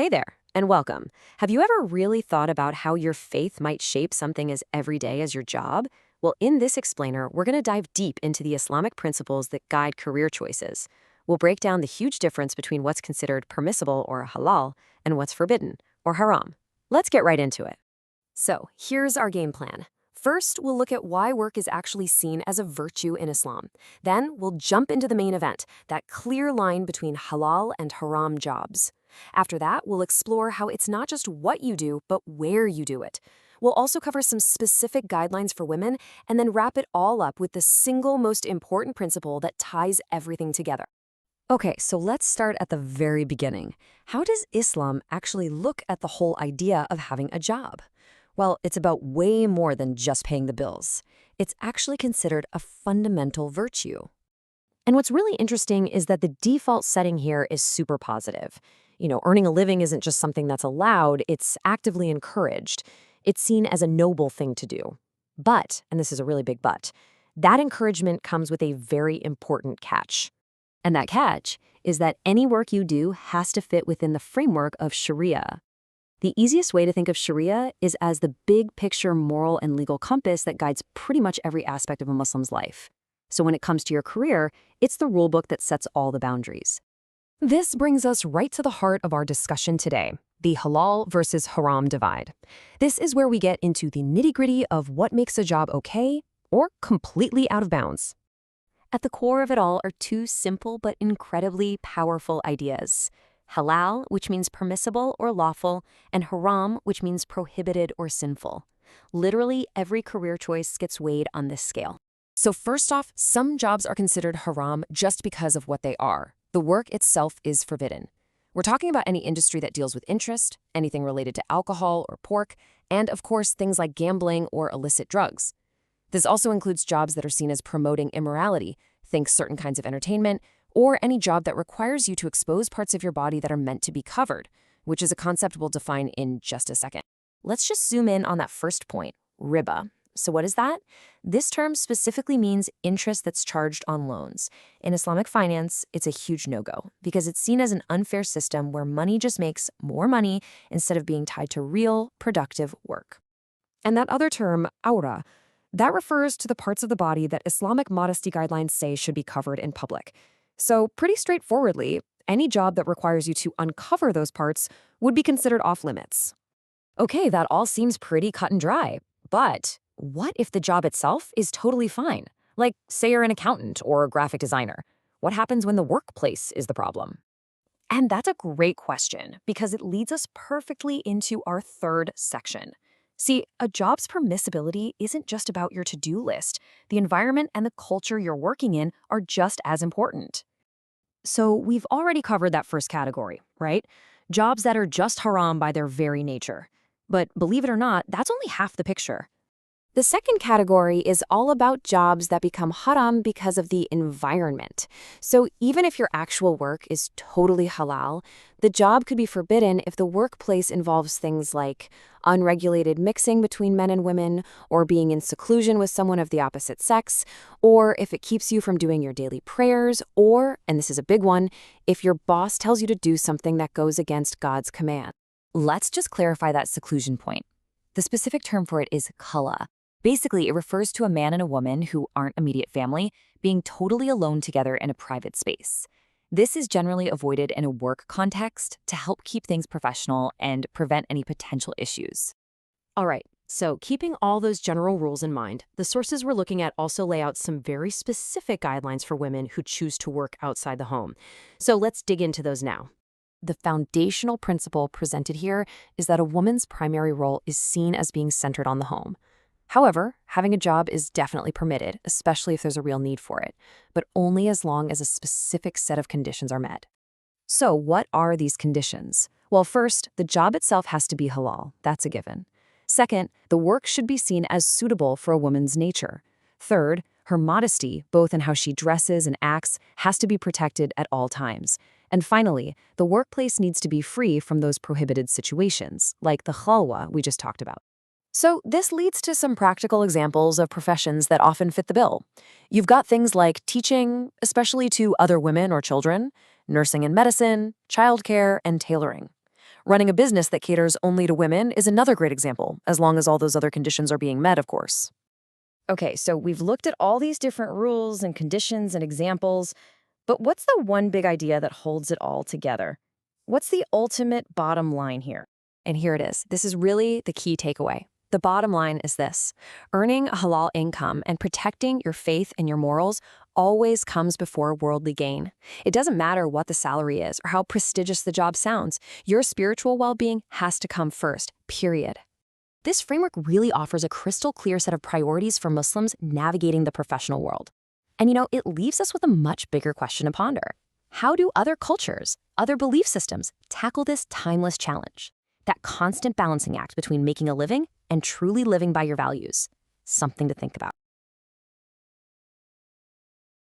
Hey there, and welcome. Have you ever really thought about how your faith might shape something as everyday as your job? Well, in this explainer, we're going to dive deep into the Islamic principles that guide career choices. We'll break down the huge difference between what's considered permissible or halal and what's forbidden or haram. Let's get right into it. So, here's our game plan. First, we'll look at why work is actually seen as a virtue in Islam. Then, we'll jump into the main event, that clear line between halal and haram jobs. After that, we'll explore how it's not just what you do, but where you do it. We'll also cover some specific guidelines for women, and then wrap it all up with the single most important principle that ties everything together. Okay, so let's start at the very beginning. How does Islam actually look at the whole idea of having a job? Well, it's about way more than just paying the bills. It's actually considered a fundamental virtue. And what's really interesting is that the default setting here is super positive. Earning a living isn't just something that's allowed, it's actively encouraged. It's seen as a noble thing to do. But, and this is a really big but, that encouragement comes with a very important catch. And that catch is that any work you do has to fit within the framework of Sharia. The easiest way to think of Sharia is as the big picture moral and legal compass that guides pretty much every aspect of a Muslim's life. So when it comes to your career, it's the rulebook that sets all the boundaries. This brings us right to the heart of our discussion today, the halal versus haram divide. This is where we get into the nitty-gritty of what makes a job okay or completely out of bounds. At the core of it all are two simple but incredibly powerful ideas. Halal, which means permissible or lawful, and haram, which means prohibited or sinful. Literally, every career choice gets weighed on this scale. So first off, some jobs are considered haram just because of what they are. The work itself is forbidden. We're talking about any industry that deals with interest, anything related to alcohol or pork, and of course, things like gambling or illicit drugs. This also includes jobs that are seen as promoting immorality, think certain kinds of entertainment, or any job that requires you to expose parts of your body that are meant to be covered, which is a concept we'll define in just a second. Let's just zoom in on that first point, riba. So what is that? This term specifically means interest that's charged on loans. In Islamic finance, it's a huge no-go because it's seen as an unfair system where money just makes more money instead of being tied to real, productive work. And that other term, awra, that refers to the parts of the body that Islamic modesty guidelines say should be covered in public. So pretty straightforwardly, any job that requires you to uncover those parts would be considered off-limits. Okay, that all seems pretty cut and dry, but what if the job itself is totally fine? Like, say you're an accountant or a graphic designer. What happens when the workplace is the problem? And that's a great question because it leads us perfectly into our third section. See, a job's permissibility isn't just about your to-do list. The environment and the culture you're working in are just as important. So we've already covered that first category, right? Jobs that are just haram by their very nature. But believe it or not, that's only half the picture. The second category is all about jobs that become haram because of the environment. So even if your actual work is totally halal, the job could be forbidden if the workplace involves things like unregulated mixing between men and women, or being in seclusion with someone of the opposite sex, or if it keeps you from doing your daily prayers, or, and this is a big one, if your boss tells you to do something that goes against God's command. Let's just clarify that seclusion point. The specific term for it is khala. Basically, it refers to a man and a woman who aren't immediate family being totally alone together in a private space. This is generally avoided in a work context to help keep things professional and prevent any potential issues. All right, so keeping all those general rules in mind, the sources we're looking at also lay out some very specific guidelines for women who choose to work outside the home. So let's dig into those now. The foundational principle presented here is that a woman's primary role is seen as being centered on the home. However, having a job is definitely permitted, especially if there's a real need for it, but only as long as a specific set of conditions are met. So what are these conditions? Well, first, the job itself has to be halal. That's a given. Second, the work should be seen as suitable for a woman's nature. Third, her modesty, both in how she dresses and acts, has to be protected at all times. And finally, the workplace needs to be free from those prohibited situations, like the khalwa we just talked about. So this leads to some practical examples of professions that often fit the bill. You've got things like teaching, especially to other women or children, nursing and medicine, childcare, and tailoring. Running a business that caters only to women is another great example, as long as all those other conditions are being met, of course. Okay, so we've looked at all these different rules and conditions and examples, but what's the one big idea that holds it all together? What's the ultimate bottom line here? And here it is. This is really the key takeaway. The bottom line is this: earning a halal income and protecting your faith and your morals always comes before worldly gain. It doesn't matter what the salary is or how prestigious the job sounds. Your spiritual well-being has to come first, period. This framework really offers a crystal clear set of priorities for Muslims navigating the professional world. And it leaves us with a much bigger question to ponder. How do other cultures, other belief systems tackle this timeless challenge? That constant balancing act between making a living and truly living by your values. Something to think about.